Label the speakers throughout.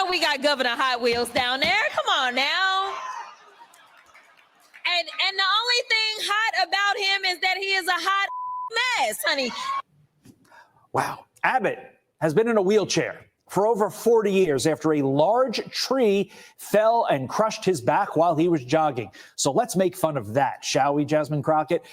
Speaker 1: know we got Governor Hot Wheels down there. Come on now. And the only thing hot about him is that he is a hot mess, honey.
Speaker 2: Wow. Abbott has been in a wheelchair for over 40 years after a large tree fell and crushed his back while he was jogging. So let's make fun of that, shall we, Jasmine Crockett?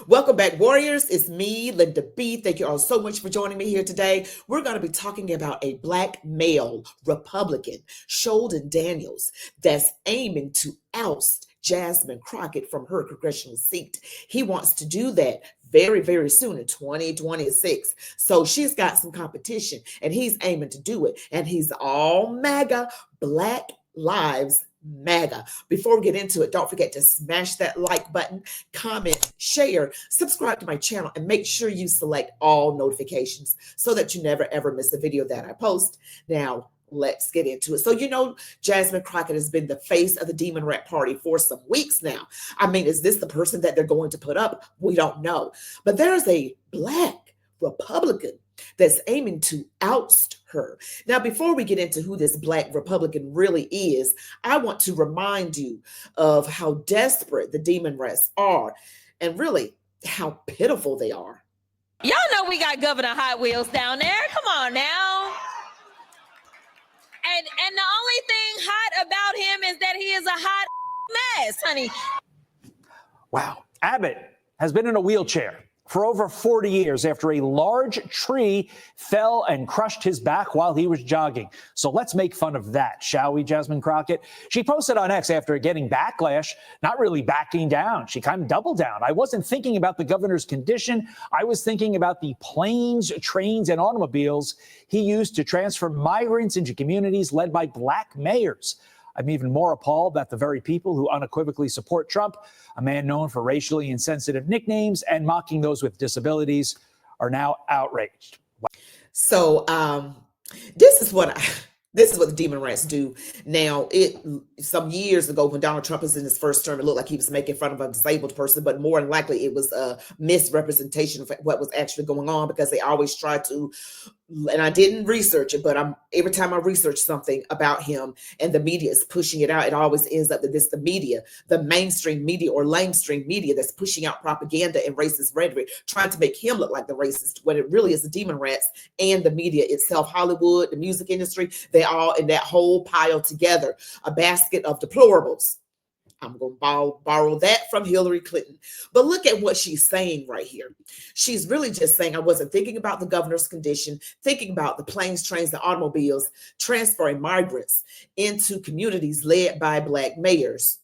Speaker 3: Welcome back, Warriors. It's me, Linda B. Thank you all so much for joining me here today. We're going to be talking about a black male Republican, Sholdon Daniells, that's aiming to oust Jasmine Crockett from her congressional seat. He wants to do that very, very soon in 2026. So she's got some competition and he's aiming to do it. And he's all MAGA, Black Lives MAGA. Before we get into it, don't forget to smash that like button, comment, share, subscribe to my channel, and make sure you select all notifications so that you never ever miss a video that I post. Now, let's get into it. So, you know, Jasmine Crockett has been the face of the Demon Rat Party for some weeks now. I mean, is this the person that they're going to put up? We don't know. But there's a black Republican that's aiming to oust her. Now, before we get into who this black Republican really is, I want to remind you of how desperate the Demon Rats are and really how pitiful they are.
Speaker 1: Y'all know we got Governor Hot Wheels down there. Come on now. And the only thing hot about him is that he is a hot mess, honey.
Speaker 2: Wow. Abbott has been in a wheelchair for over 40 years after a large tree fell and crushed his back while he was jogging. So let's make fun of that, shall we, Jasmine Crockett? She posted on X after getting backlash, not really backing down. She kind of doubled down. I wasn't thinking about the governor's condition. I was thinking about the planes, trains, and automobiles he used to transfer migrants into communities led by black mayors. I'm even more appalled that the very people who unequivocally support Trump, a man known for racially insensitive nicknames and mocking those with disabilities, are now outraged. Wow.
Speaker 3: So this is what the Demon Rats do. Now, some years ago when Donald Trump was in his first term, it looked like he was making fun of a disabled person, but more than likely it was a misrepresentation of what was actually going on, because they always try to, and I didn't research it, but every time I research something about him and the media is pushing it out, it always ends up that it's the media, the mainstream media or lamestream media, that's pushing out propaganda and racist rhetoric, trying to make him look like the racist, when it really is the Demon Rats and the media itself, Hollywood, the music industry. They all in that whole pile together, a basket of deplorables. I'm going to borrow that from Hillary Clinton. But look at what she's saying right here. She's really just saying, I wasn't thinking about the governor's condition, thinking about the planes, trains, and automobiles transferring migrants into communities led by black mayors.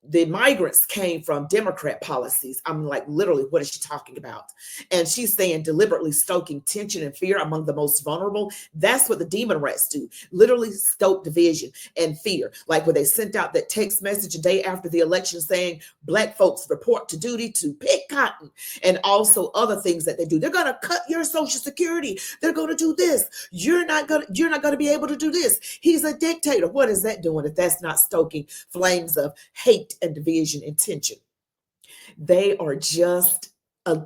Speaker 3: The migrants came from Democrat policies. I'm like, literally, what is she talking about? And she's saying deliberately stoking tension and fear among the most vulnerable. That's what the Demon Rats do. Literally stoke division and fear. Like when they sent out that text message a day after the election saying, black folks report to duty to pick cotton, and also other things that they do. They're going to cut your Social Security. They're going to do this. You're not going to be able to do this. He's a dictator. What is that doing if that's not stoking flames of hate and division and tension? They are just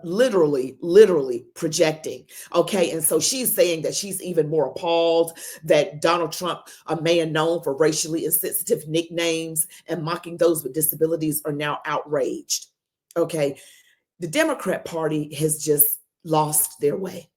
Speaker 3: literally projecting. Okay. And so she's saying that she's even more appalled that Donald Trump, a man known for racially insensitive nicknames and mocking those with disabilities, are now outraged. Okay. The Democrat Party has just lost their way.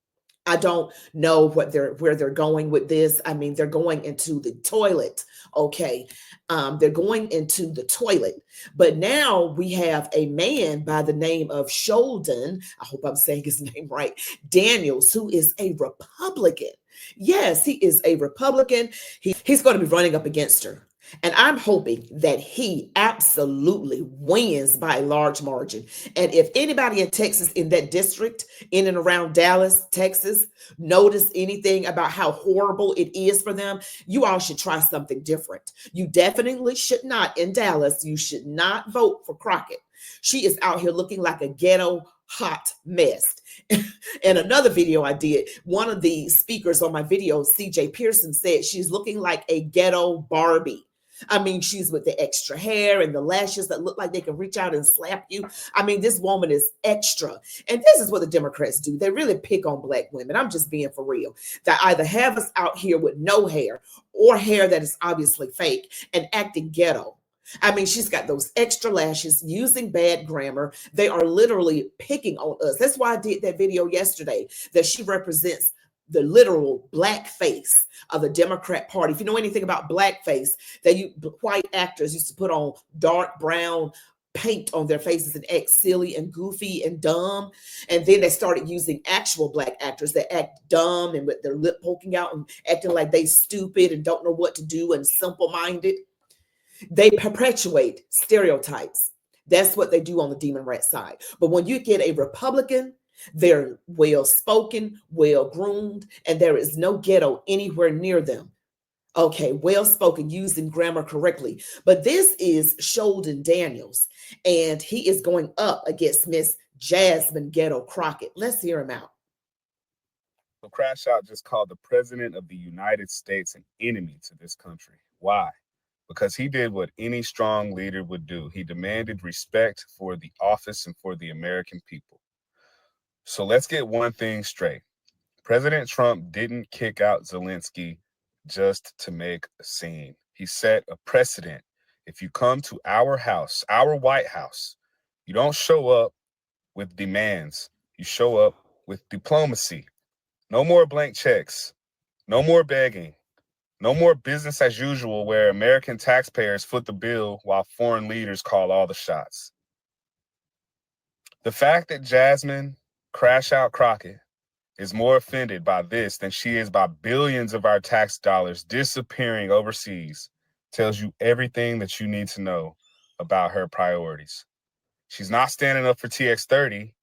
Speaker 3: I don't know where they're going with this. I mean, they're going into the toilet. Okay. They're going into the toilet. But now we have a man by the name of Sholdon, I hope I'm saying his name right, Daniells, who is a Republican. Yes, he is a Republican. He's going to be running up against her. And I'm hoping that he absolutely wins by a large margin. And if anybody in Texas, in that district, in and around Dallas, Texas, notice anything about how horrible it is for them, you all should try something different. You definitely should not, in Dallas, you should not vote for Crockett. She is out here looking like a ghetto hot mess. In another video I did, one of the speakers on my video, CJ Pearson, said she's looking like a ghetto Barbie. I mean, she's with the extra hair and the lashes that look like they can reach out and slap you. I mean, this woman is extra. And this is what the Democrats do. They really pick on Black women. I'm just being for real. They either have us out here with no hair or hair that is obviously fake and acting ghetto. I mean, she's got those extra lashes, using bad grammar. They are literally picking on us. That's why I did that video yesterday, that she represents the literal black face of the Democrat Party. If you know anything about blackface, white actors used to put on dark brown paint on their faces and act silly and goofy and dumb. And then they started using actual Black actors that act dumb and with their lip poking out and acting like they stupid and don't know what to do and simple-minded. They perpetuate stereotypes. That's what they do on the Demon Rat side. But when you get a Republican, they're well-spoken, well-groomed, and there is no ghetto anywhere near them. Okay, well-spoken, using grammar correctly. But this is Sholdon Daniells, and he is going up against Miss Jasmine Ghetto Crockett. Let's hear him out.
Speaker 4: So Cashapp just called the president of the United States an enemy to this country. Why? Because he did what any strong leader would do. He demanded respect for the office and for the American people. So let's get one thing straight. President Trump didn't kick out Zelensky just to make a scene. He set a precedent. If you come to our house, our White House, you don't show up with demands. You show up with diplomacy. No more blank checks. No more begging. No more business as usual where American taxpayers foot the bill while foreign leaders call all the shots. The fact that Jasmine Cashapp Crockett is more offended by this than she is by billions of our tax dollars disappearing overseas tells you everything that you need to know about her priorities. She's not standing up for TX30.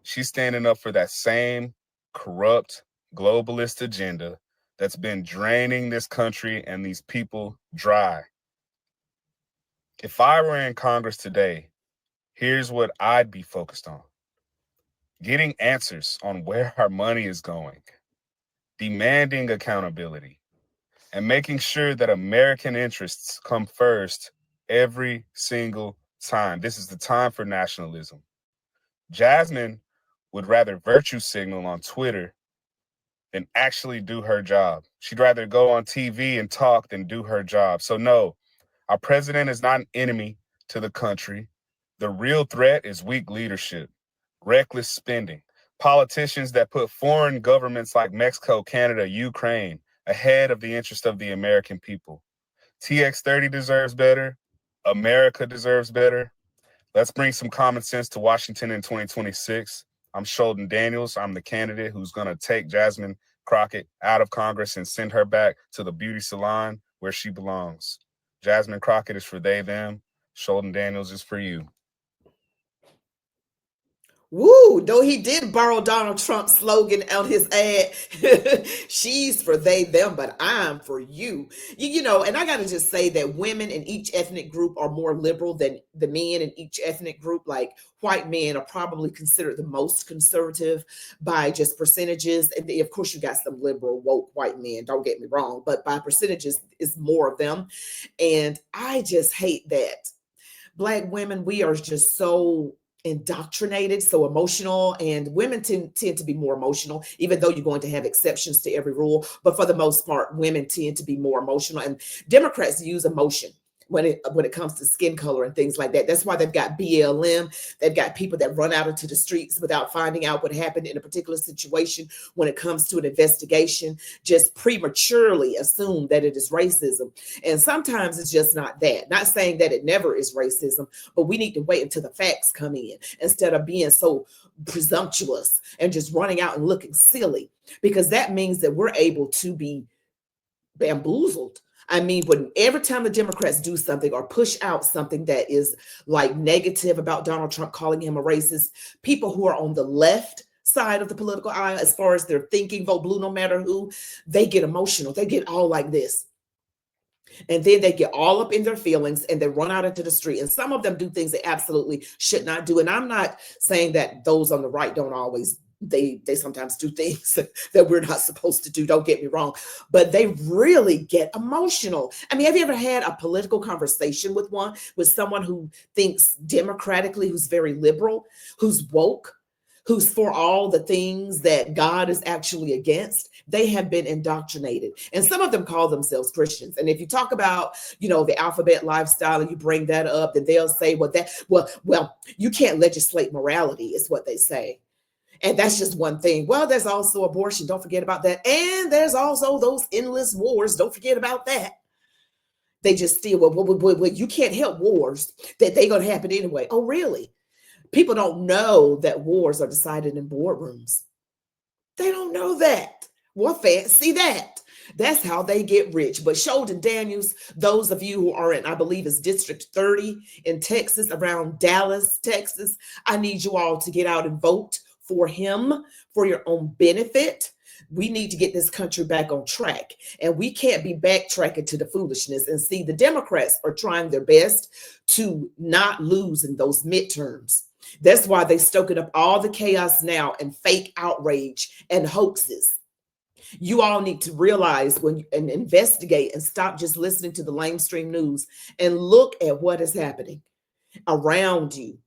Speaker 4: She's standing up for that same corrupt globalist agenda that's been draining this country and these people dry. If I were in Congress today, here's what I'd be focused on. Getting answers on where our money is going, demanding accountability, and making sure that American interests come first every single time. This is the time for nationalism. Jasmine would rather virtue signal on Twitter than actually do her job. She'd rather go on TV and talk than do her job. So no, our president is not an enemy to the country. The real threat is weak leadership, reckless spending, politicians that put foreign governments like Mexico, Canada, Ukraine ahead of the interest of the American people. TX30 deserves better. America deserves better. Let's bring some common sense to Washington in 2026. I'm Sholdon Daniells. I'm the candidate who's going to take Jasmine Crockett out of Congress and send her back to the beauty salon where she belongs. Jasmine Crockett is for they, them. Sholdon Daniells is for you.
Speaker 3: Woo, though he did borrow Donald Trump's slogan on his ad. She's for they, them, but I'm for you. You know, and I got to just say that women in each ethnic group are more liberal than the men in each ethnic group. Like white men are probably considered the most conservative by just percentages. And of course, you got some liberal, woke white men, don't get me wrong, but by percentages, it's more of them. And I just hate that Black women, we are just so indoctrinated, so emotional, and women tend to be more emotional, even though you're going to have exceptions to every rule. But for the most part, women tend to be more emotional, and Democrats use emotion when it comes to skin color and things like that. That's why they've got BLM. They've got people that run out into the streets without finding out what happened in a particular situation when it comes to an investigation, just prematurely assume that it is racism. And sometimes it's just not that. Not saying that it never is racism, but we need to wait until the facts come in instead of being so presumptuous and just running out and looking silly, because that means that we're able to be bamboozled. I mean, when every time the Democrats do something or push out something that is like negative about Donald Trump, calling him a racist, people who are on the left side of the political aisle, as far as their thinking, vote blue no matter who, they get emotional. They get all like this. And then they get all up in their feelings and they run out into the street. And some of them do things they absolutely should not do. And I'm not saying that those on the right don't always They sometimes do things that we're not supposed to do, don't get me wrong, but they really get emotional. I mean, have you ever had a political conversation with someone who thinks democratically, who's very liberal, who's woke, who's for all the things that God is actually against? They have been indoctrinated. And some of them call themselves Christians. And if you talk about, the alphabet lifestyle and you bring that up, then they'll say, well, you can't legislate morality, is what they say. And that's just one thing. Well, there's also abortion. Don't forget about that. And there's also those endless wars. Don't forget about that. They just still, well, you can't help wars, that they're going to happen anyway. Oh, really? People don't know that wars are decided in boardrooms. They don't know that. Well, fancy that. That's how they get rich. But Sholdon Daniells, those of you who are in, I believe it's District 30 in Texas, around Dallas, Texas, I need you all to get out and vote for him for your own benefit. We need to get this country back on track, and we can't be backtracking to the foolishness. And see, the Democrats are trying their best to not lose in those midterms. That's why they stoking up all the chaos now and fake outrage and hoaxes. You all need to realize and investigate and stop just listening to the lamestream news and look at what is happening around you.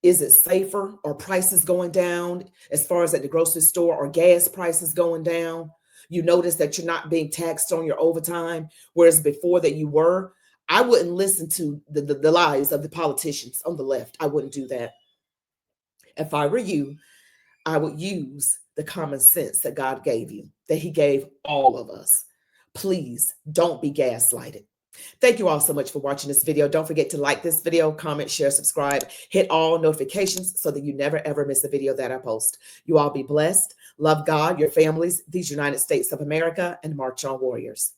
Speaker 3: Is it safer? Are prices going down as far as at the grocery store, or gas prices going down? You notice that you're not being taxed on your overtime, whereas before that you were. I wouldn't listen to the lies of the politicians on the left. I wouldn't do that. If I were you, I would use the common sense that God gave you, that he gave all of us. Please don't be gaslighted. Thank you all so much for watching this video. Don't forget to like this video, comment, share, subscribe, hit all notifications so that you never, ever miss a video that I post. You all be blessed. Love God, your families, these United States of America, and march on, warriors.